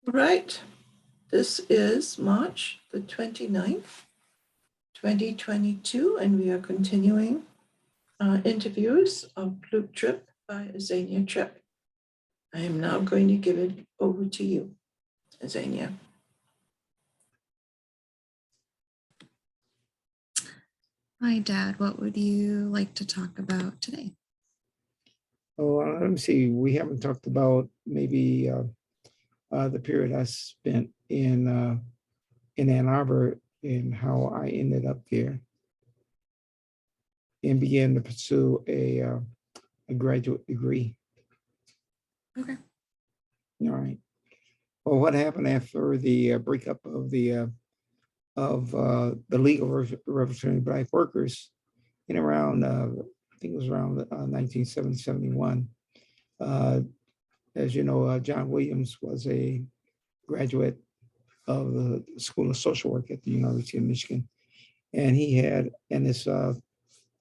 Right. This is March the 29th, 2022, and we are continuing our interviews of Blue Trip by Azania Trip. I am now going to give it over to you, Azania. Hi, Dad. What would you like to talk about today? Oh, let me see. We haven't talked about maybe the period I spent in Ann Arbor and how I ended up there and began to pursue a graduate degree. Okay. All right. Well, what happened after the breakup of the League of Revolutionary Black Workers in around I think it was around 1970, 71. As you know, John Williams was a graduate of the School of Social Work at the University of Michigan. And he had in his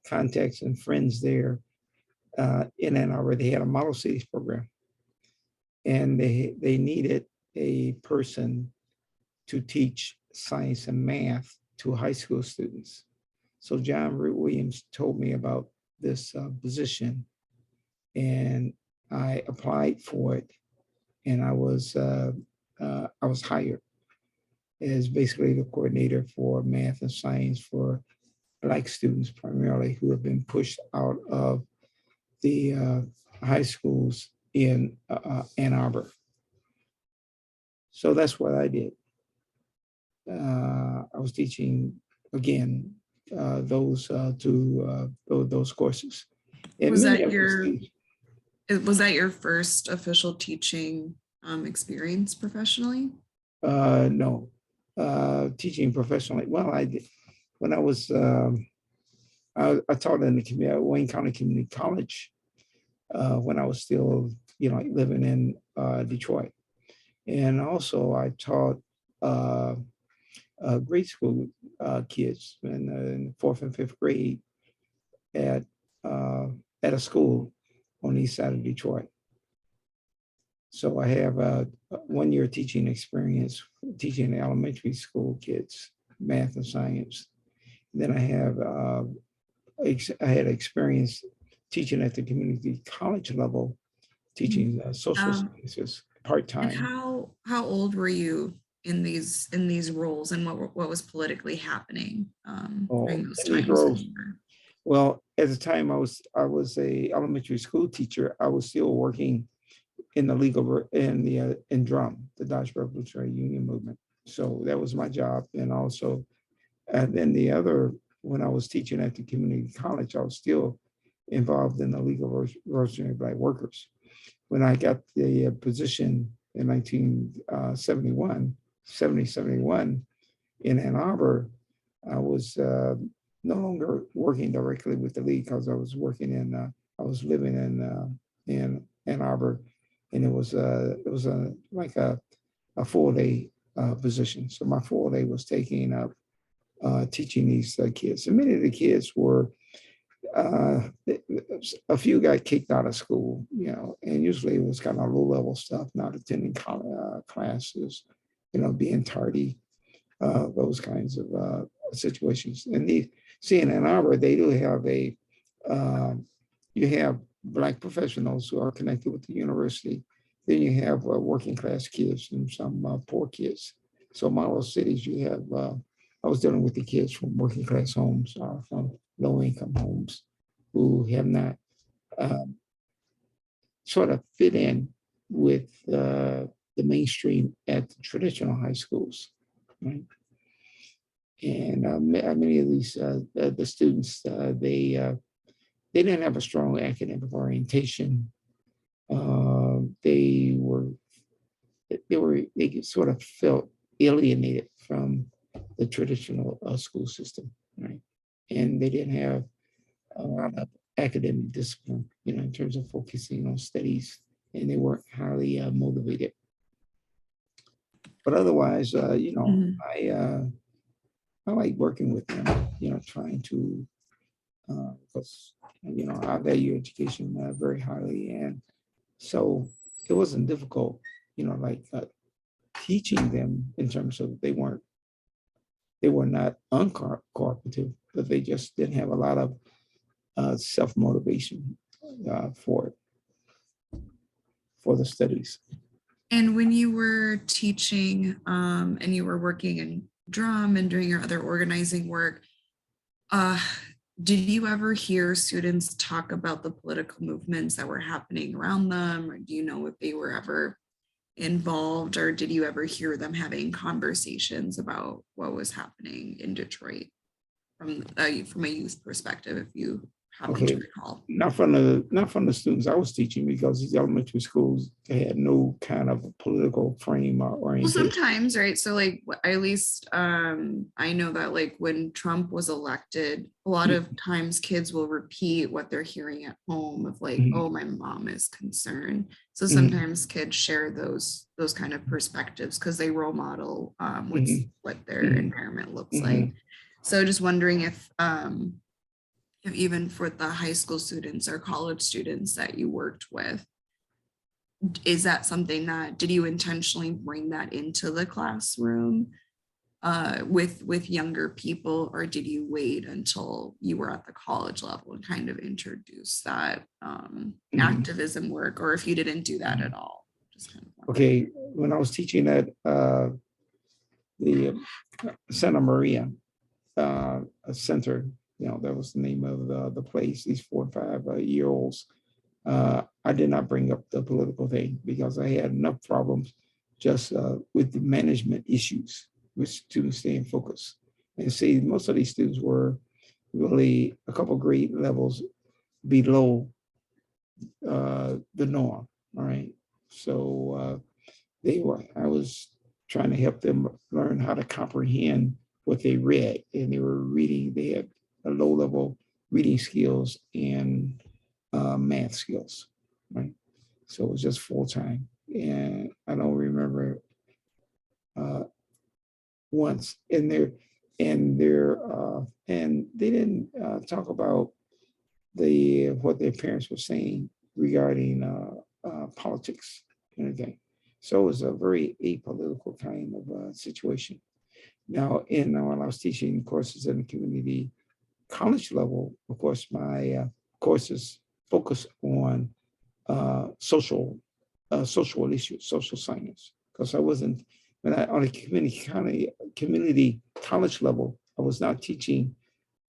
contacts and friends there in Ann Arbor, they had a model cities program. And they needed a person to teach science and math to high school students. So John Williams told me about this position, and I applied for it, and I was hired as basically the coordinator for math and science for Black students primarily who have been pushed out of the high schools in Ann Arbor. So that's what I did. I was teaching again those courses. And Was that your first official teaching experience professionally? No, teaching professionally. Well, I did when I was I taught in the Wayne County Community College when I was still living in Detroit, and also I taught grade school kids in fourth and fifth grade at a school on the east side of Detroit. So I have a 1 year teaching experience teaching elementary school kids math and science. Then I had experience teaching at the community college level, teaching social sciences part-time. And how old were you in these roles, and what was politically happening during those times? Well, at the time I was a elementary school teacher. I was still working in the legal in Drum, the Dodge Revolutionary Union movement. So that was my job, and also, and then the other, when I was teaching at the community college, I was still involved in the League of Revolutionary Black Workers. When I got the position in 1971 in Ann Arbor, I was no longer working directly with the league because I was living in Ann Arbor, and it was like a full day position. So my full day was taking up teaching these kids, and many of the kids were. A few got kicked out of school, and usually it was kind of low-level stuff, not attending classes, being tardy, those kinds of situations. And in Ann Arbor, they do have you have Black professionals who are connected with the university. Then you have working class kids and some poor kids. So model cities, you have, I was dealing with the kids from working class homes, from low income homes who have not sort of fit in with the mainstream at the traditional high schools, right? And many of these the students they didn't have a strong academic orientation. They sort of felt alienated from the traditional school system, right? And they didn't have a lot of academic discipline, in terms of focusing on studies, and they weren't highly motivated. But otherwise, I like working with them, trying to, because, I value education very highly. And so it wasn't difficult, like teaching them in terms of they were not uncooperative, but they just didn't have a lot of self-motivation for the studies. And when you were teaching and you were working in drum and doing your other organizing work, did you ever hear students talk about the political movements that were happening around them? Or do you know if they were ever involved, or did you ever hear them having conversations about what was happening in Detroit from a youth perspective, if you happen to recall? Not from the students I was teaching, because these elementary schools, they had no kind of political frame or orientation. Well, sometimes, right? So like, at least I know that like when Trump was elected, a lot of times kids will repeat what they're hearing at home of like, oh, my mom is concerned. So sometimes kids share those kind of perspectives because they role model what their environment looks like. So just wondering if even for the high school students or college students that you worked with, is that something that, did you intentionally bring that into the classroom with younger people, or did you wait until you were at the college level and kind of introduce that activism work, or if you didn't do that at all? Just kind of okay, when I was teaching at the Santa Maria Center, that was the name of the place, these 4 or 5 year olds. I did not bring up the political thing because I had enough problems just with the management issues, with students staying focused. And see, most of these students were really a couple grade levels below the norm. All right. So I was trying to help them learn how to comprehend what they read. And they had a low level reading skills and math skills, right? So it was just full time. And I don't remember once in there, and they didn't talk about what their parents were saying regarding politics and anything. So it was a very apolitical kind of situation. Now, when I was teaching courses in the community college level, of course, my courses focus on social issues, social science, because I wasn't, on a community college level, I was not teaching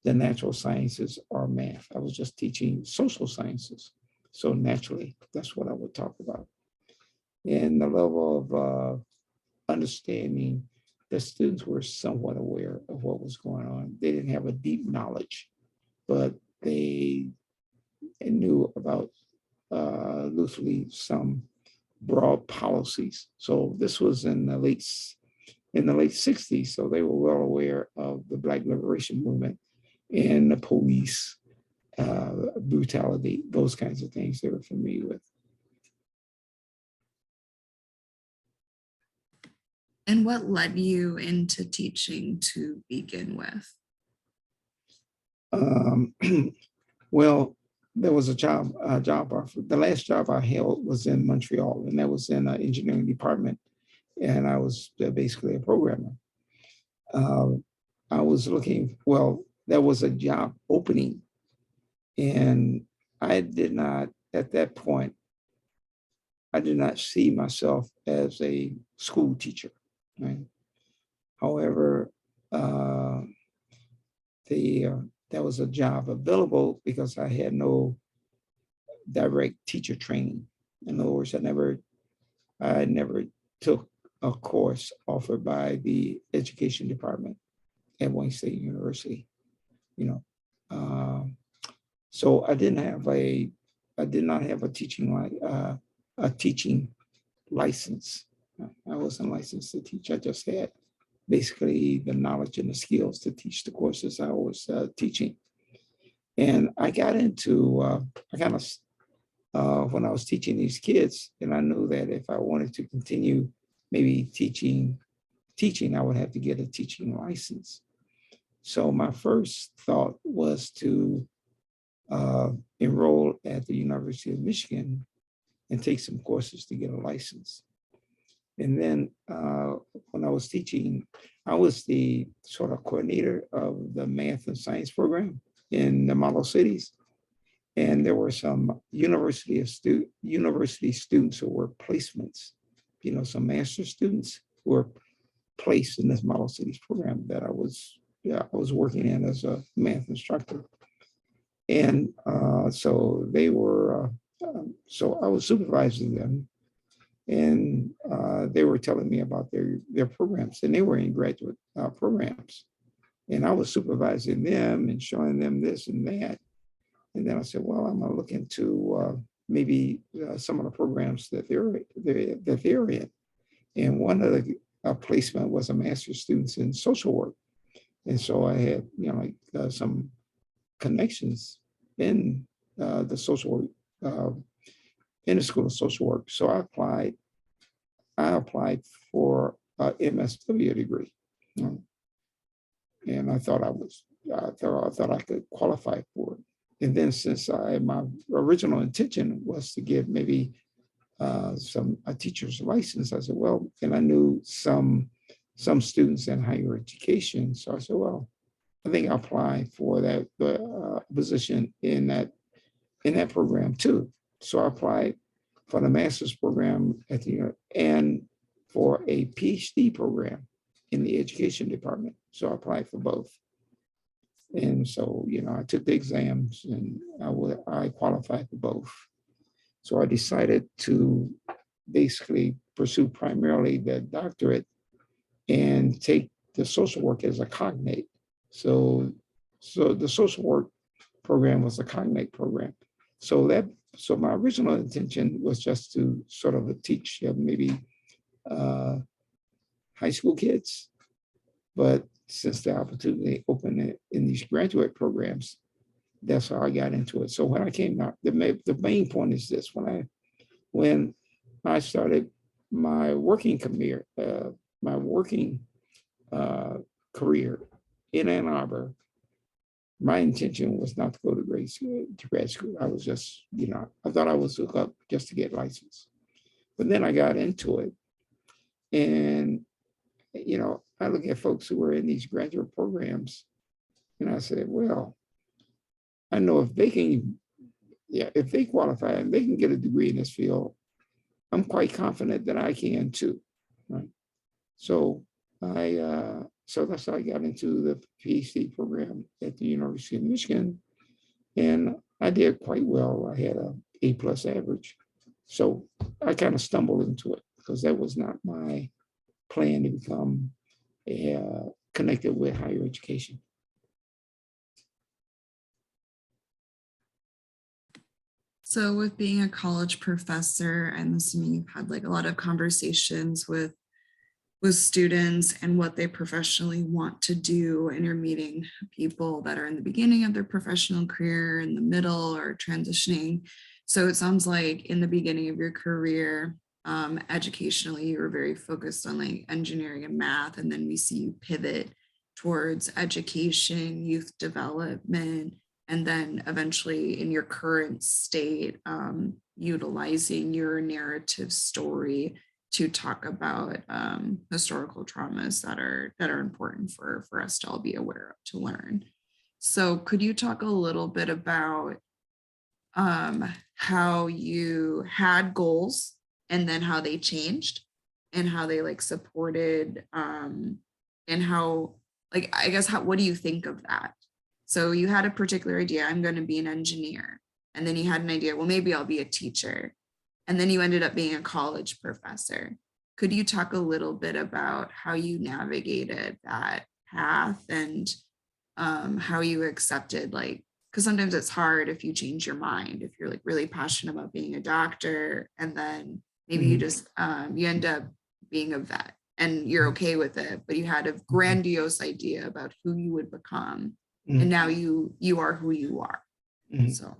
the natural sciences or math. I was just teaching social sciences. So naturally, that's what I would talk about. And the level of understanding, the students were somewhat aware of what was going on. They didn't have a deep knowledge, but they knew about loosely some broad policies. So this was in the late 60s. So they were well aware of the Black Liberation Movement and the police brutality, those kinds of things they were familiar with. And what led you into teaching to begin with? Well, there was a job offer. The last job I held was in Montreal, and that was in an engineering department. And I was basically a programmer. I was looking, there was a job opening, and I did not, at that point, I did not see myself as a school teacher, right? However, there was a job available because I had no direct teacher training. In other words, I never took a course offered by the education department at Wayne State University, So I did not have a teaching license. I wasn't licensed to teach. I just had basically the knowledge and the skills to teach the courses I was teaching. And I got into, when I was teaching these kids, and I knew that if I wanted to continue maybe teaching, I would have to get a teaching license. So my first thought was to enroll at the University of Michigan and take some courses to get a license. And then when I was teaching, I was the sort of coordinator of the math and science program in the model cities. And there were some university students who were placements, some master's students who were placed in this model cities program that I was working in as a math instructor. And so they were, so I was supervising them, and they were telling me about their programs, and they were in graduate programs. And I was supervising them and showing them this and that. And then I said, well, I'm gonna look into maybe some of the programs that they're in. And one of the placement was a master's students in social work. And so I had, some connections in the social work, in the School of Social Work. So I applied for a MSW degree. And I thought I could qualify for it. And then since my original intention was to get maybe a teacher's license, I said, well, and I knew some students in higher education. So I said, well, I think I'll apply for that position in that program too. So I applied for the master's program at the and for a PhD program in the education department. So I applied for both. And so, I took the exams and I qualified for both. So I decided to basically pursue primarily the doctorate and take the social work as a cognate. So the social work program was a cognate program. So my original intention was just to sort of teach maybe high school kids, but since the opportunity opened in these graduate programs, that's how I got into it. So when I came out, the main point is this: when I started my working career, career in Ann Arbor, my intention was not to go to grad school. I was just, I thought I was hooked up just to get licensed. But then I got into it, and I look at folks who were in these graduate programs, and I said, well, I know if they qualify and they can get a degree in this field, I'm quite confident that I can too, right? So that's how I got into the PhD program at the University of Michigan, and I did quite well. I had an A+ average. So I kind of stumbled into it because that was not my plan to become connected with higher education. So with being a college professor, I'm assuming you've had like a lot of conversations with students and what they professionally want to do, and you're meeting people that are in the beginning of their professional career, in the middle, or transitioning. So it sounds like in the beginning of your career, educationally, you were very focused on like engineering and math, and then we see you pivot towards education, youth development, and then eventually in your current state, utilizing your narrative story to talk about historical traumas that are important for us to all be aware of, to learn. So could you talk a little bit about how you had goals and then how they changed and how they like supported and how, like, I guess, what do you think of that? So you had a particular idea, I'm going to be an engineer. And then you had an idea, well, maybe I'll be a teacher. And then you ended up being a college professor. Could you talk a little bit about how you navigated that path and how you accepted, like, because sometimes it's hard if you change your mind, if you're like really passionate about being a doctor, and then maybe you just, you end up being a vet and you're okay with it, but you had a grandiose idea about who you would become. And now you are who you are. So.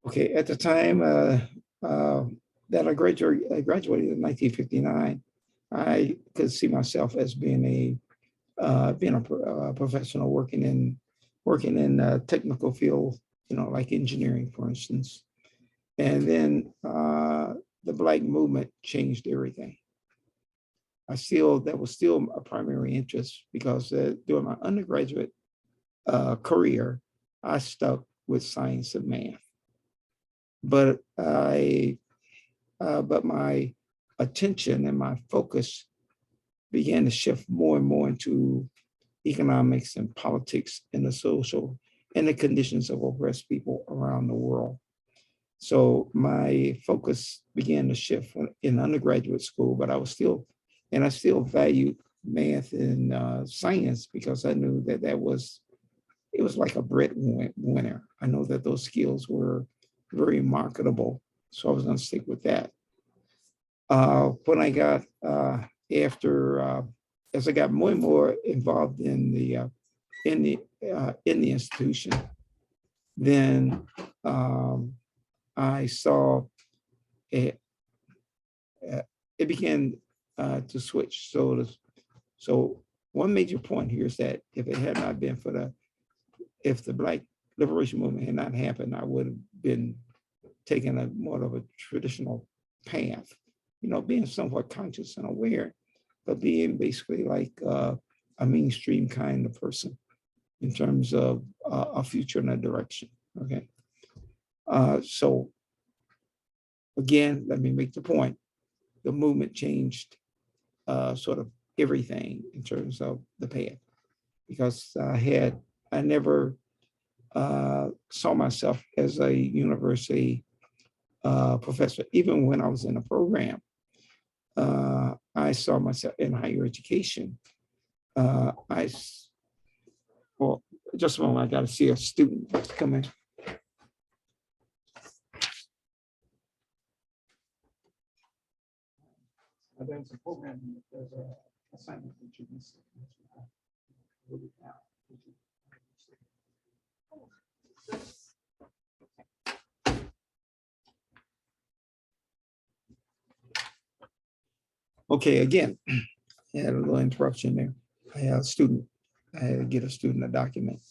Okay, at the time that I graduated in 1959, I could see myself as being a professional working in a technical field, like engineering, for instance. And then the Black movement changed everything. That was still a primary interest because during my undergraduate career, I stuck with science and math. But but my attention and my focus began to shift more and more into economics and politics and the social and the conditions of oppressed people around the world. So my focus began to shift in undergraduate school, but I still valued math and science because I knew that it was like a breadwinner. I know that those skills were very marketable, so I was going to stick with that. When I got as I got more and more involved in the institution, then I saw it. It began to switch. So one major point here is that if it had not been if the Black liberation movement had not happened, I would have been taking a more of a traditional path, being somewhat conscious and aware, but being basically like a mainstream kind of person in terms of a future and a direction. Okay. So again, let me make the point. The movement changed sort of everything in terms of the path, because I never saw myself as a university professor. Even when I was in a program, I saw myself in higher education. Well, just a moment, I got to see a student come in. There's a program, there's an assignment that you can see. Okay, again, I had a little interruption there. I had to get a student a document.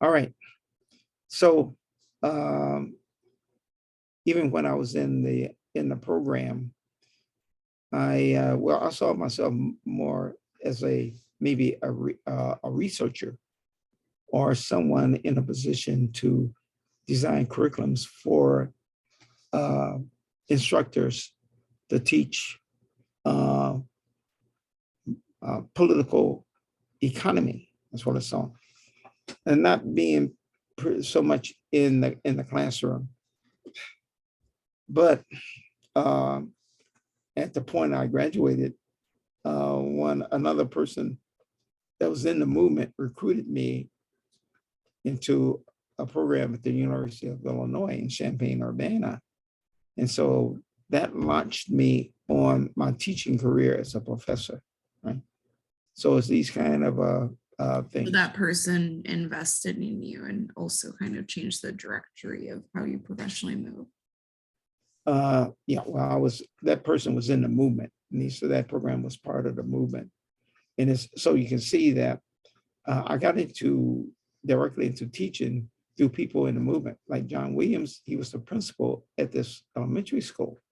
All right. So even when I was in the program, I saw myself more as maybe a researcher or someone in a position to design curriculums for instructors to teach political economy. That's what I saw, and not being so much in the classroom, but at the point I graduated, another person that was in the movement recruited me into a program at the University of Illinois in Champaign-Urbana. And so that launched me on my teaching career as a professor, right? So it's these kind of things. So that person invested in you and also kind of changed the trajectory of how you professionally move. Yeah, well, that person was in the movement, and so that program was part of the movement. And so you can see that I got directly into teaching through people in the movement. Like John Williams, he was the principal at this elementary school.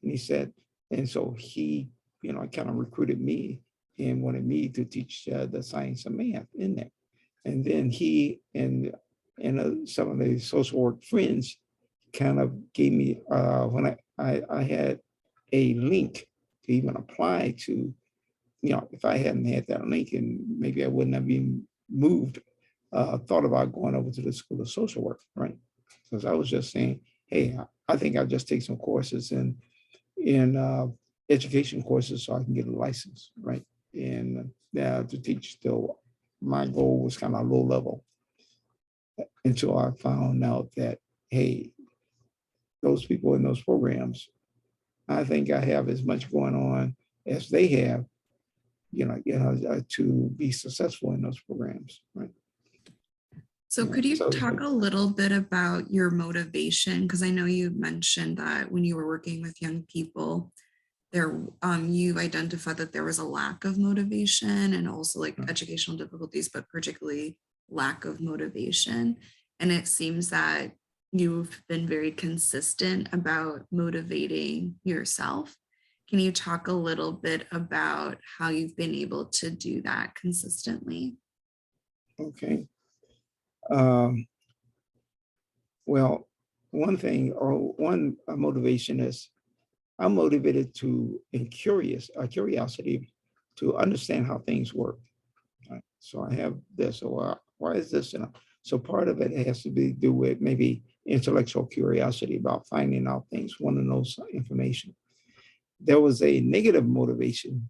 And he said, and so he, kind of recruited me and wanted me to teach the science of math in there. And then he and some of the social work friends kind of gave me, when I had a link to even apply to, if I hadn't had that link, and maybe I wouldn't have been thought about going over to the School of Social Work, right? Because I was just saying, hey, I think I'll just take some courses in education courses so I can get a license, right? And to teach still, my goal was kind of low level until I found out that, hey, those people in those programs, I think I have as much going on as they have, to be successful in those programs, right? So could you talk a little bit about your motivation? Because I know you mentioned that when you were working with young people, you identified that there was a lack of motivation and also like educational difficulties, but particularly lack of motivation. And it seems that you've been very consistent about motivating yourself. Can you talk a little bit about how you've been able to do that consistently? Okay. Um, well, one thing or one motivation is I'm motivated to and curiosity to understand how things work. Right? So I have this. So why is this? So part of it has to be do with maybe intellectual curiosity about finding out things, want to know some information. There was a negative motivation,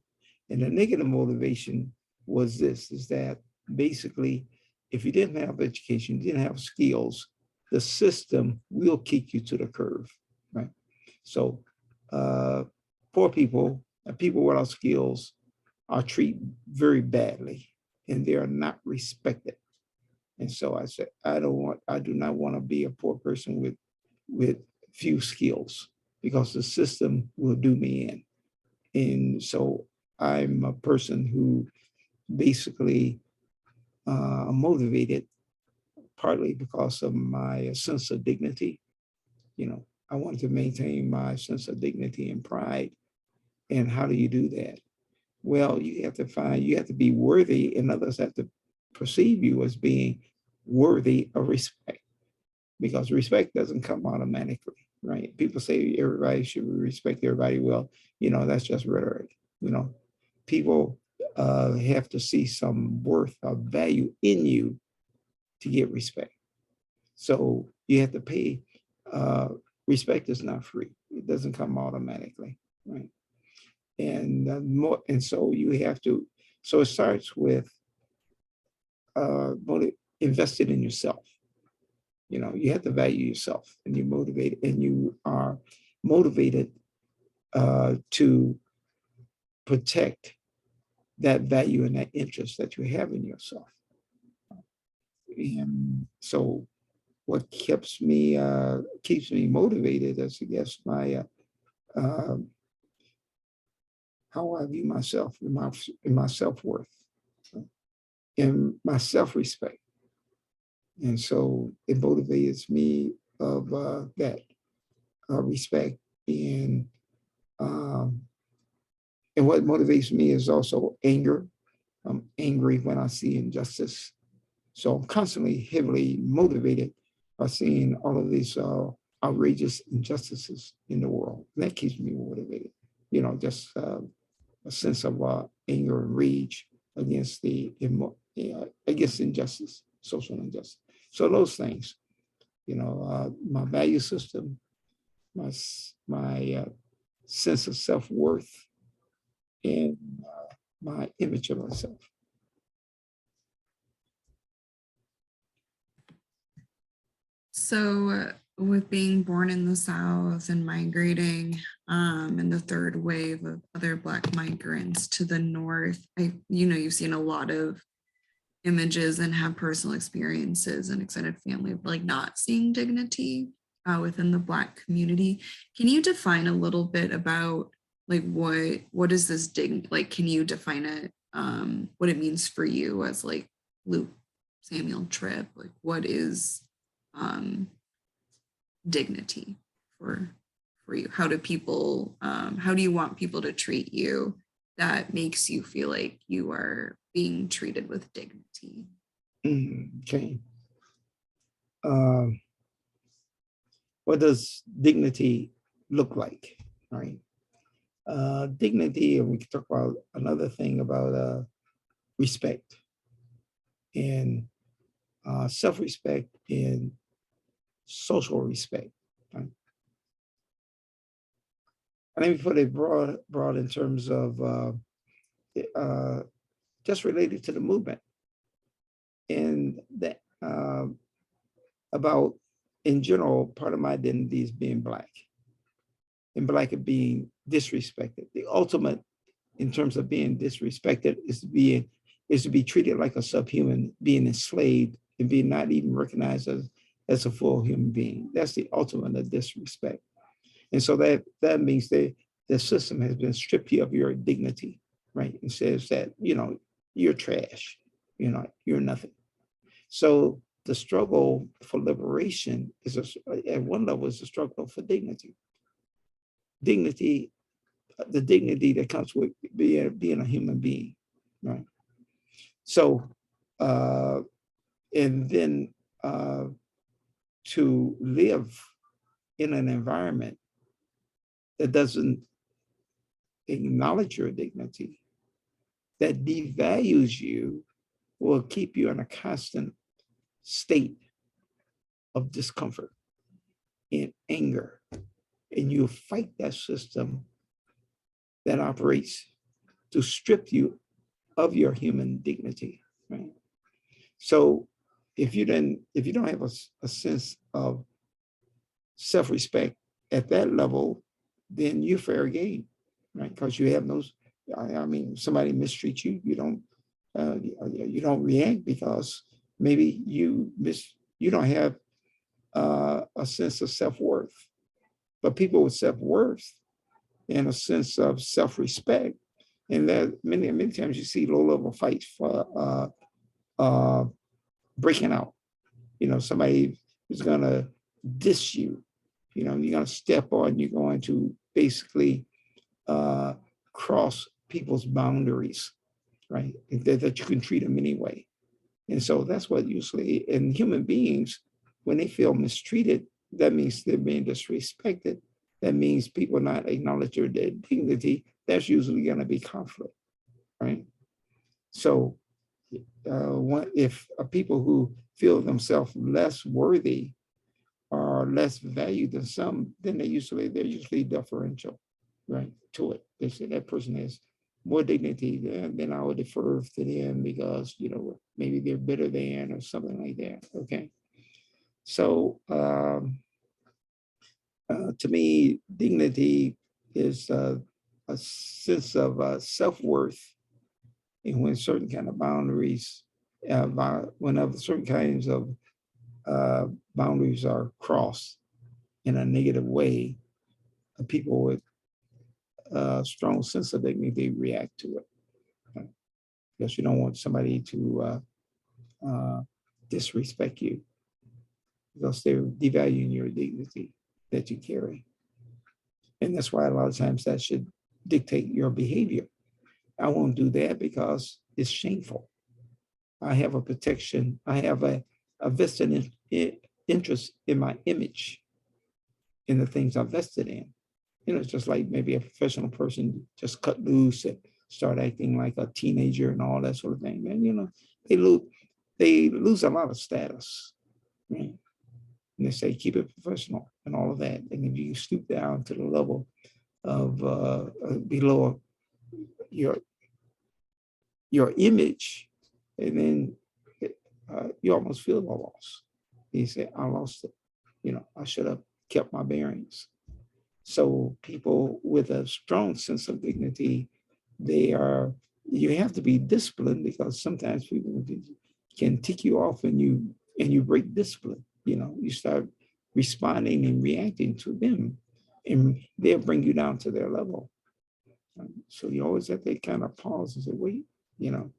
and the negative motivation was this: is that basically, if you didn't have education, you didn't have skills, the system will kick you to the curve, right? So uh, poor people and people without skills are treated very badly, and they are not respected. And so I said, I do not want to be a poor person with few skills because the system will do me in. And so I'm a person who basically motivated partly because of my sense of dignity. You know, I want to maintain my sense of dignity and pride. And how do you do that? Well, you have to be worthy, and others have to perceive you as being worthy of respect, because respect doesn't come automatically, right? People say everybody should respect everybody. Well, that's just rhetoric. You know, people have to see some worth of value in you to get respect. So you have to pay. Respect is not free. It doesn't come automatically, right? And so you have to. So it starts with invested in yourself. You have to value yourself, and you are motivated to protect that value and that interest that you have in yourself. And so what keeps me motivated is, I guess, my uh, how I view myself, in my self-worth, in my self-respect. And so it motivates me of that respect. Um, and what motivates me is also anger. I'm angry when I see injustice. So I'm constantly heavily motivated by seeing all of these outrageous injustices in the world. And that keeps me motivated. Just a sense of anger and rage against against injustice, social injustice. So those things, my value system, my sense of self-worth, and my image of myself. So, with being born in the South and migrating, and the third wave of other Black migrants to the North, you've seen a lot of images and have personal experiences and extended family of like not seeing dignity within the Black community. Can you define a little bit about like what is this like? Can you define it? What it means for you as like Luke Samuel Tripp? Like what is dignity for you? How do you want people to treat you that makes you feel like you are being treated with dignity? Okay. What does dignity look like, right? Dignity, and we can talk about another thing about respect and self-respect and social respect. Right? And let me put it broad in terms of just related to the movement, and that about, in general, part of my identity is being Black, and Black and being disrespected. The ultimate in terms of being disrespected is to be treated like a subhuman, being enslaved and being not even recognized as a full human being. That's the ultimate of disrespect. And so that means that the system has been stripped you of your dignity, right? And says that, you're trash, you're nothing. So the struggle for liberation is at one level is a struggle for dignity. Dignity, the dignity that comes with being a human being, right? So, and then to live in an environment that doesn't acknowledge your dignity, that devalues you, will keep you in a constant state of discomfort and anger. And you fight that system that operates to strip you of your human dignity, right? So if you don't have a sense of self-respect at that level, then you're fair game, right? Because you have those, I mean, somebody mistreats you, you don't react because maybe you don't have a sense of self-worth. But people with self-worth and a sense of self-respect, and that many times you see low-level fights for breaking out. You know, somebody is gonna diss you. You know, you're gonna step on. You're going to basically cross people's boundaries, right? That you can treat them anyway. And so that's what usually in human beings, when they feel mistreated, that means they're being disrespected. That means people not acknowledging their dignity. That's usually going to be conflict, right? So if people who feel themselves less worthy or less valued than some, then they're usually deferential, right, to it. They say that person has more dignity than I would defer to them because, you know, maybe they're better than or something like that. Okay. So to me, dignity is a sense of self-worth, and when certain kind of boundaries, whenever certain kinds of boundaries are crossed in a negative way, people with a strong sense of dignity react to it. Right? Because you don't want somebody to disrespect you because they're devaluing your dignity that you carry. And that's why a lot of times that should dictate your behavior. I won't do that because it's shameful. I have a protection. I have a vested interest in my image, in the things I'm vested in. You know, it's just like maybe a professional person just cut loose and start acting like a teenager and all that sort of thing. And, you know, they lose a lot of status, right? And they say, keep it professional and all of that. And if you stoop down to the level of below your image, and then you almost feel a loss. You say, I lost it. You know, I should have kept my bearings. So people with a strong sense of dignity, you have to be disciplined because sometimes people can tick you off and you break discipline. You know, you start responding and reacting to them, and they'll bring you down to their level. So you always have to kind of pause and say, wait, you know,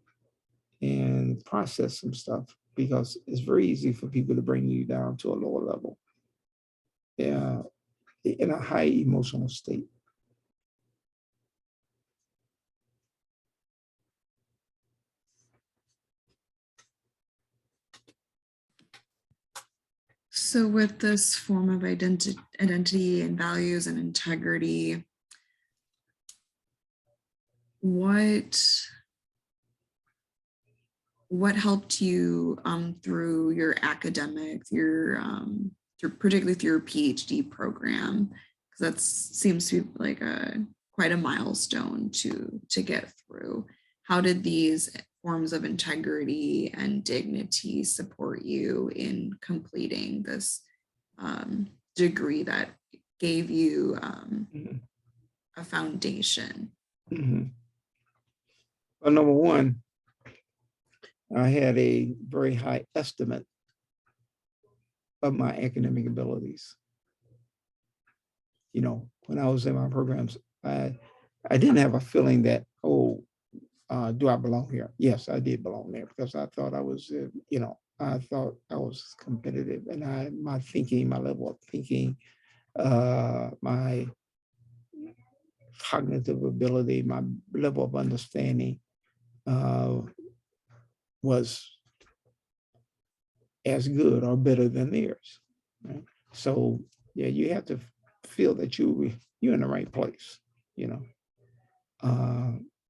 and process some stuff because it's very easy for people to bring you down to a lower level. Yeah, in a high emotional state. So with this form of identity and values and integrity, what helped you through your academic, particularly through your PhD program? Because that seems to be like quite a milestone to get through. How did these forms of integrity and dignity support you in completing this degree that gave you a foundation? Mm-hmm. Well, number one, I had a very high estimate of my academic abilities. You know, when I was in my programs, I didn't have a feeling that, do I belong here? Yes, I did belong there because I thought I was, I thought I was competitive, and my thinking, my level of thinking, my cognitive ability, my level of understanding uh, was as good or better than theirs. Right? So yeah, you have to feel that you're in the right place. You know,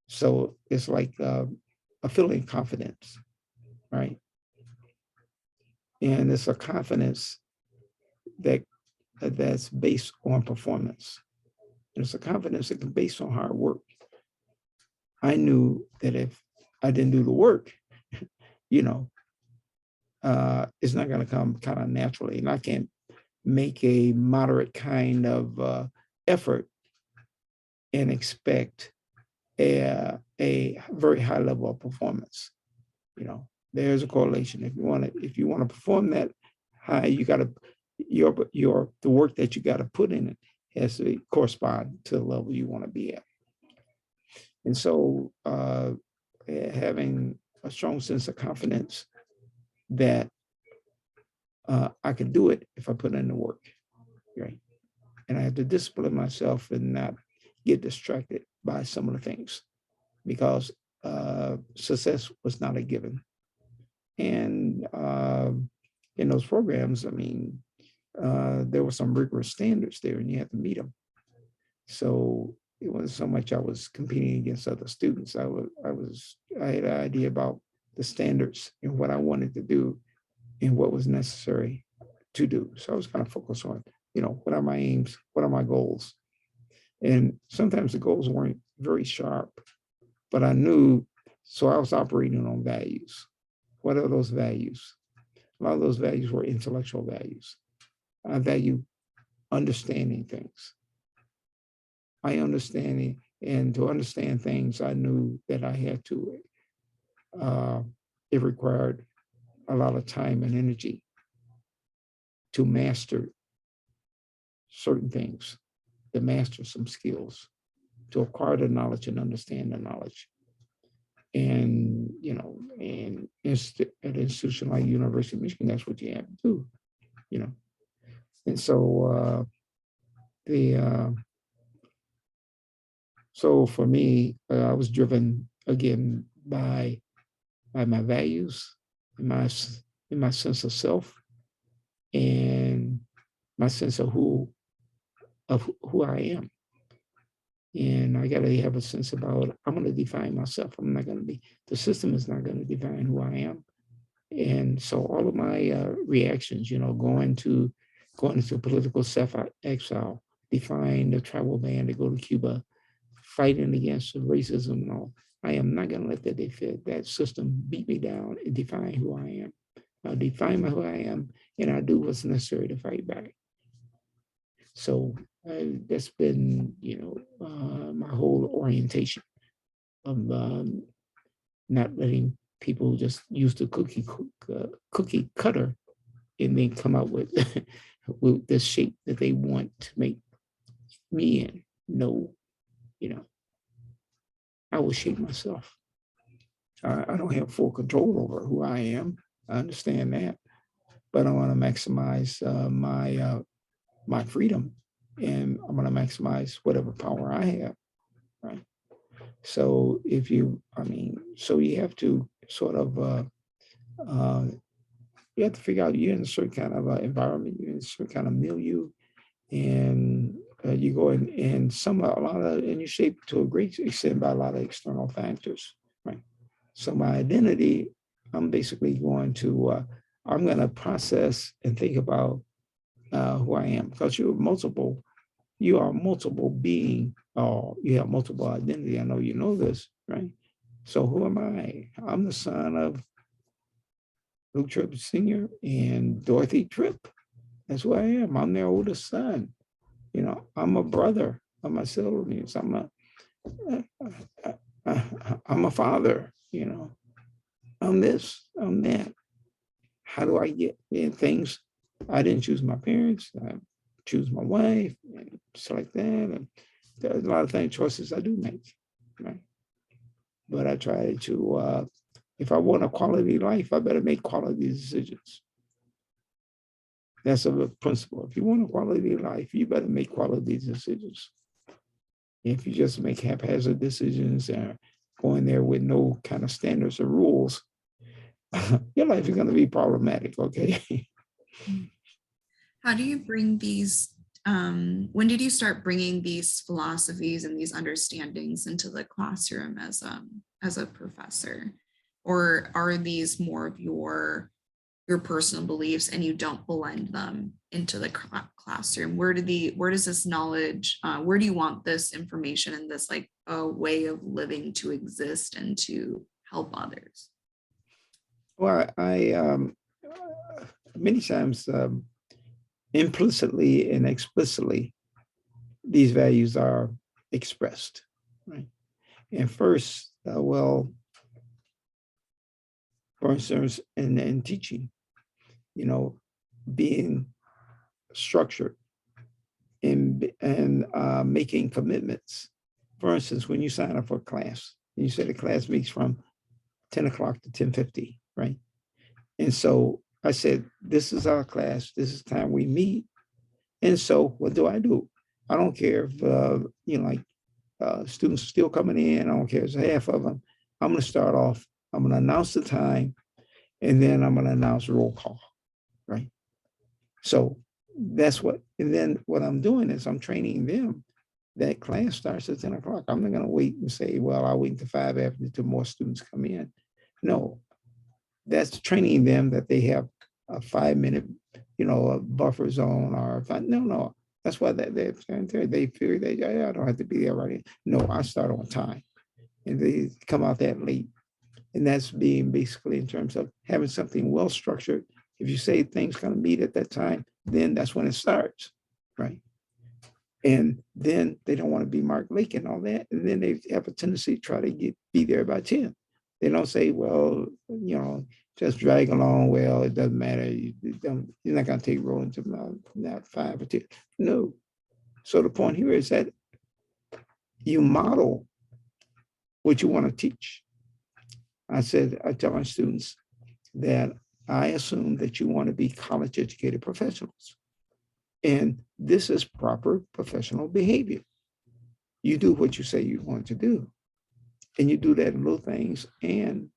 so it's like a feeling confidence, right? And it's a confidence that that's based on performance. It's a confidence that is based on hard work. I knew that if I didn't do the work, you know, it's not going to come kind of naturally, and I can't make a moderate kind of effort and expect a very high level of performance. You know, there's a correlation. If you want to perform that high, you got to the work that you got to put in it has to correspond to the level you want to be at. And so having a strong sense of confidence that I could do it if I put in the work, right? And I have to discipline myself and not get distracted by some of the things, because success was not a given. And in those programs, I mean, there were some rigorous standards there, and you had to meet them. So it wasn't so much I was competing against other students. I had an idea about the standards and what I wanted to do and what was necessary to do. So I was kind of focused on, what are my aims? What are my goals? And sometimes the goals weren't very sharp, but I knew, so I was operating on values. What are those values? A lot of those values were intellectual values. I value understanding things. And to understand things, I knew that I had to, it required a lot of time and energy to master certain things, to master some skills, to acquire the knowledge and understand the knowledge. And, and at an institution like University of Michigan, that's what you have to do, And so so for me, I was driven again by my values, and my sense of self, and my sense of who I am. And I got to have a sense about, I'm going to define myself. I'm not going to the system is not going to define who I am. And so all of my reactions, going into political self-exile, defying the travel ban to go to Cuba, fighting against racism and all, I am not going to let that system beat me down and define who I am. I'll define who I am, and I'll do what's necessary to fight back. So that's been, my whole orientation of not letting people just use the cookie cutter and then come up with with the shape that they want to make me in. No, I will shape myself. I don't have full control over who I am. I understand that, but I want to maximize my freedom, and I'm going to maximize whatever power I have, right? So you have to sort of, you have to figure out you're in a certain kind of environment, you're in a certain kind of milieu, and you go in and you're shaped to a great extent by a lot of external factors, right? So my identity, I'm basically I'm going to process and think about who I am, because you are a multiple being, or you have multiple identity. I know you know this, right? So who am I? I'm the son of Luke Tripp Sr. and Dorothy Tripp. That's who I am. I'm their oldest son. I'm a brother of my siblings. I'm a father. I'm this. I'm that. How do I get things? I didn't choose my parents. I choose my wife, and stuff like that. And there's a lot of choices I do make, right? But I try to If I want a quality life, I better make quality decisions. That's a principle. If you want a quality life, you better make quality decisions. If you just make haphazard decisions and go in there with no kind of standards or rules, your life is going to be problematic, okay? How do you bring these, when did you start bringing these philosophies and these understandings into the classroom as a professor? Or are these more of your personal beliefs and you don't blend them into the classroom? Where does this knowledge, where do you want this information and this like a way of living to exist and to help others? Well, I many times implicitly and explicitly, these values are expressed, right? And first, well, for instance, in teaching, you know, being structured and making commitments. For instance, when you sign up for a class, you say the class meets from 10 o'clock to 10:50, right? And so I said, this is our class. This is the time we meet. And so what do? I don't care if, students are still coming in. I don't care if it's half of them. I'm going to start off. I'm going to announce the time, and then I'm going to announce roll call, right? So that's what, and then what I'm doing is I'm training them. That class starts at 10 o'clock. I'm not going to wait and say, well, I'll wait until 5 after more students come in. No, that's training them that they have a 5-minute, a buffer zone or no. That's why they figure I don't have to be there right. No, I start on time, and they come out that late, and that's being basically in terms of having something well structured. If you say things going to meet at that time, then that's when it starts, right? And then they don't want to be Mark Lake and all that, and then they have a tendency to try to be there by 10. They don't say, well, just drag along. Well, it doesn't matter. You're not going to take roll until not 5 or 10. No. So the point here is that you model what you want to teach. I tell my students that I assume that you want to be college educated professionals. And this is proper professional behavior. You do what you say you want to do. And you do that in little things and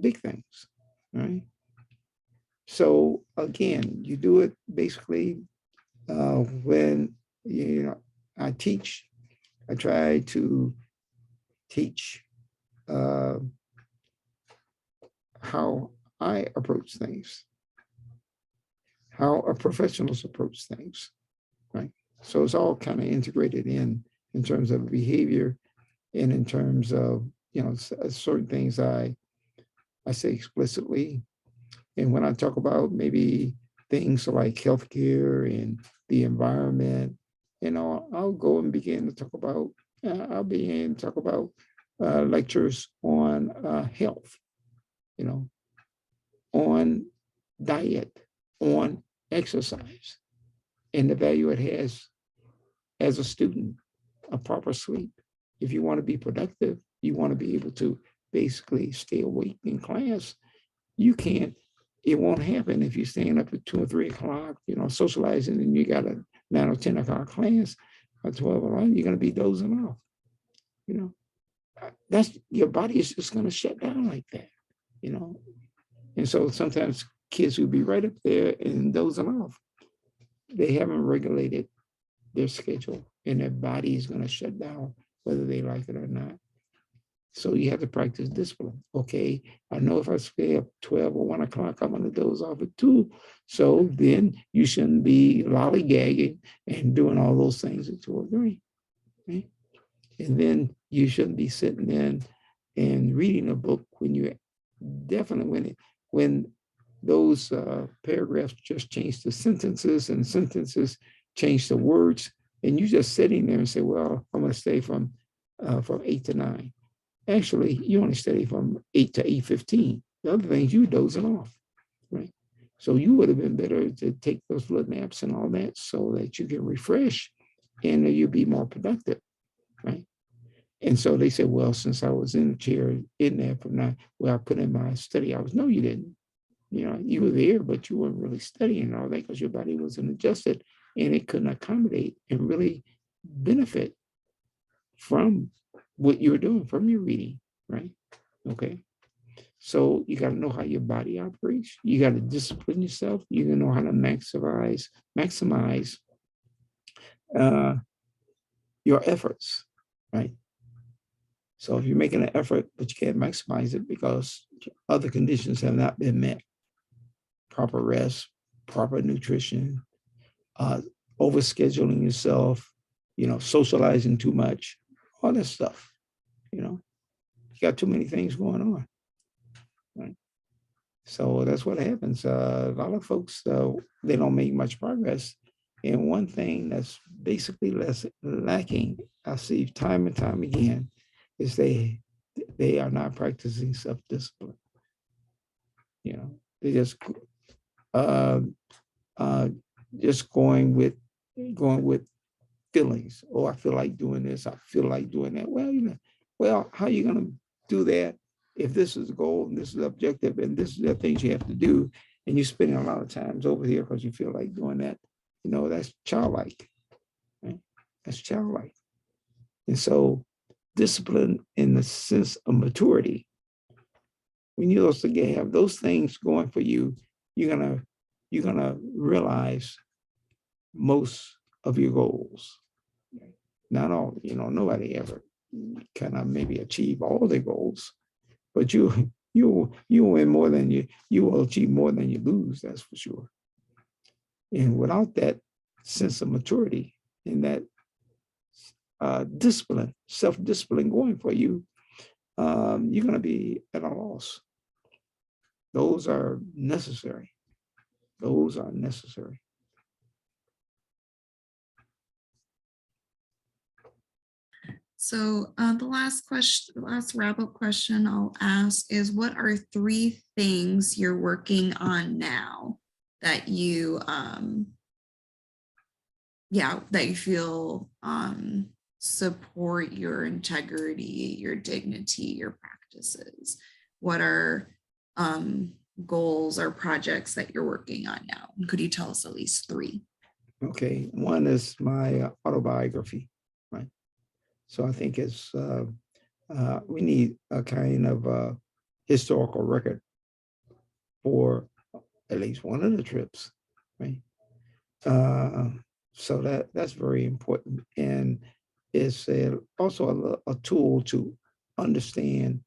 big things, right? So again, you do it basically when I teach. I try to teach how I approach things, how our professionals approach things, right? So it's all kind of integrated in terms of behavior and in terms of certain things I say explicitly. And when I talk about maybe things like healthcare and the environment, I'll go and begin to talk about, lectures on health, on diet, on exercise, and the value it has as a student, a proper sleep. If you want to be productive, you want to be able to basically stay awake in class. You can't, it won't happen if you're staying up at 2 or 3 o'clock, socializing, and you got a 9 or 10 o'clock class at 12 o'clock, you're going to be dozing off. That's, your body is just going to shut down like that, And so sometimes kids will be right up there and dozing off. They haven't regulated their schedule, and their body is going to shut down whether they like it or not. So you have to practice discipline. Okay, I know if I stay up 12 or 1 o'clock, I'm going to doze off at 2. So then you shouldn't be lollygagging and doing all those things at 2 or 3. Okay? And then you shouldn't be sitting in and reading a book when you definitely, when those paragraphs just change to sentences and sentences change to words, and you just sitting there and say, well, I'm going to stay from 8 to 9. Actually, you only study from 8 to 8:15. The other things, you dozing off, right? So you would have been better to take those little naps and all that so that you can refresh and you'll be more productive, right? And so they said, well, since I was in the chair in there from that, well, I put in my study hours. No, you didn't. You know, you were there, but you weren't really studying all that because your body wasn't adjusted and it couldn't accommodate and really benefit from what you were doing, from your reading, right? Okay. So you got to know how your body operates. You got to discipline yourself. You got to know how to maximize uh, your efforts, right? So if you're making an effort, but you can't maximize it because other conditions have not been met, proper rest, proper nutrition, overscheduling yourself, you know, socializing too much, all this stuff, you know, you got too many things going on, right? So that's what happens. A lot of folks, they don't make much progress. And one thing that's basically less lacking, I see time and time again, is they are not practicing self-discipline. You know, they uh, uh, just going with feelings. Oh, I feel like doing this. I feel like doing that. Well, you know, well, how are you going to do that if this is the goal and this is the objective and this is the things you have to do, and you're spending a lot of times over here because you feel like doing that? You know, that's childlike. Right? That's childlike. And so, discipline in the sense of maturity. When you also have those things going for you, you're gonna realize most of your goals. Not all, you know, nobody ever kind of maybe achieve all their goals, but you win more than you will achieve more than you lose, that's for sure. And without that sense of maturity and that discipline, self-discipline going for you, you're going to be at a loss. Those are necessary. Those are necessary. So the last question, the last wrap-up question I'll ask is, what are 3 things you're working on now that you that you feel support your integrity, your dignity, your practices? What are goals or projects that you're working on now? And could you tell us at least 3? Okay, one is my autobiography, right? So I think it's we need a kind of historical record for at least one of the trips, right? So that's very important, and it's also a tool to understand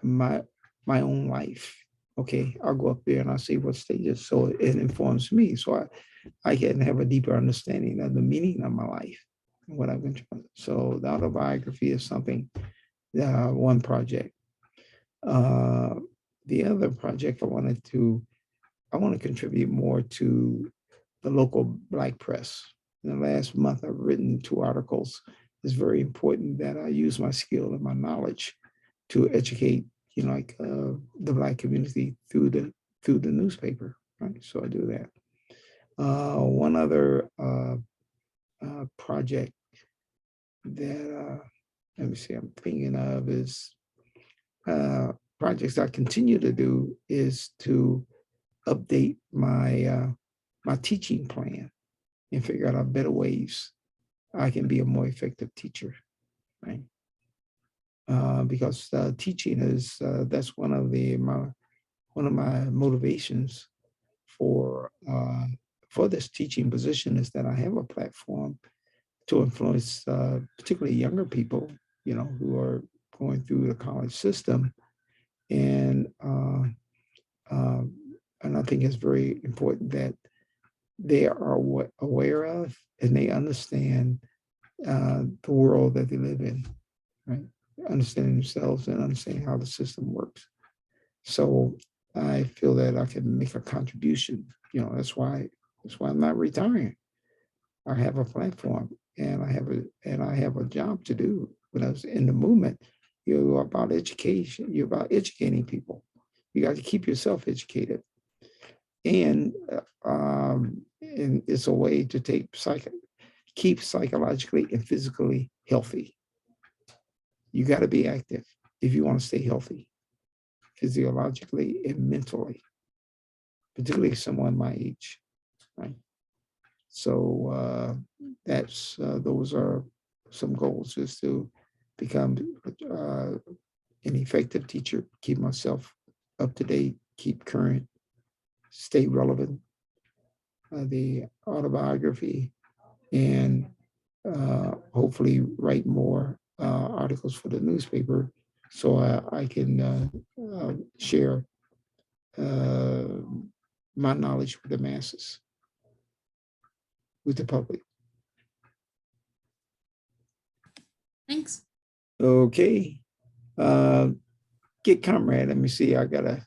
my own life. Okay, I'll go up there and I'll see what stages, so it informs me, so I can have a deeper understanding of the meaning of my life and what I've been trying. So the autobiography is something, one project. The other project I want to contribute more to the local Black press. In the last month, I've written 2 articles. It's very important that I use my skill and my knowledge to educate, you know, like the Black community through the newspaper, right? So I do that. One other project that let me see, I'm thinking of is projects I continue to do is to update my my teaching plan and figure out better ways I can be a more effective teacher, right? Because teaching is that's one of my motivations for this teaching position, is that I have a platform to influence particularly younger people, you know, who are going through the college system, and I think it's very important that they are aware of and they understand the world that they live in, right? Understanding themselves and understanding how the system works. So I feel that I can make a contribution. You know, that's why I'm not retiring. I have a platform and I have a job to do. When I was in the movement, you're about education. You're about educating people. You got to keep yourself educated, and it's a way to keep psychologically and physically healthy. You got to be active if you want to stay healthy, physiologically and mentally, particularly someone my age, right? So those are some goals, is to become an effective teacher, keep myself up to date, keep current, stay relevant. The autobiography, and hopefully write more articles for the newspaper, so I can share uh, my knowledge with the masses, with the public. Thanks. Okay. Get comrade. Let me see. I gotta